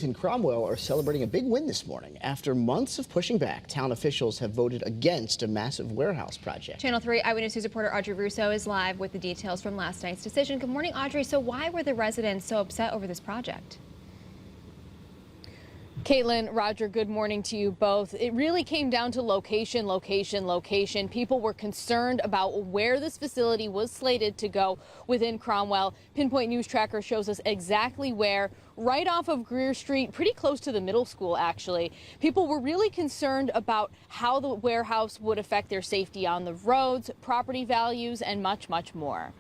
In Cromwell are celebrating a big win this morning. After months of pushing back, town officials have voted against a massive warehouse project. Channel 3 Eyewitness News reporter Audrey Russo is live with the details from last night's decision. Good morning, Audrey. So why were the residents so upset over this project? Caitlin, Roger, good morning to you both. It really came down to location, location, location. People were concerned about where this facility was slated to go within Cromwell. Pinpoint News Tracker shows us exactly where, right off of Greer Street, pretty close to the middle school, actually. People were really concerned about how the warehouse would affect their safety on the roads, property values, and much, much more.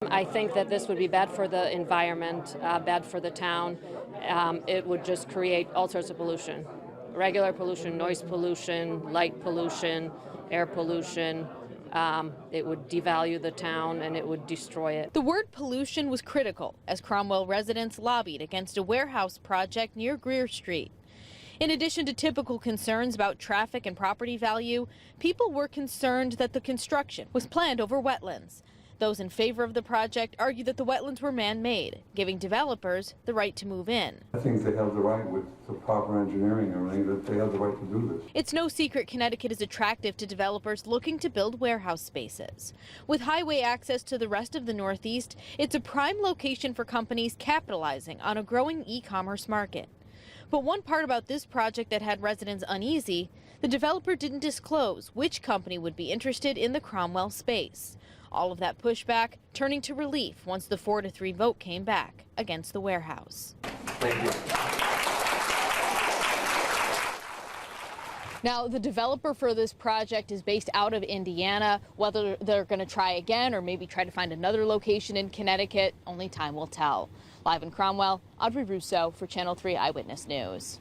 I think that this would be bad for the environment, bad for the town. It would just create all sorts of pollution. Regular pollution, noise pollution, light pollution, air pollution. It would devalue the town and it would destroy it. The word pollution was critical as Cromwell residents lobbied against a warehouse project near Greer Street. In addition to typical concerns about traffic and property value, people were concerned that the construction was planned over wetlands. Those in favor of the project argue that the wetlands were man-made, giving developers the right to move in. I think they have the right with the proper engineering and everything, that they have the right to do this. It's no secret Connecticut is attractive to developers looking to build warehouse spaces. With highway access to the rest of the Northeast, it's a prime location for companies capitalizing on a growing e-commerce market. But one part about this project that had residents uneasy, the developer didn't disclose which company would be interested in the Cromwell space. All of that pushback turning to relief once the 4-3 vote came back against the warehouse. Thank you. Now, the developer for this project is based out of Indiana. Whether they're going to try again or maybe try to find another location in Connecticut, only time will tell. Live in Cromwell, Audrey Russo for Channel 3 Eyewitness News.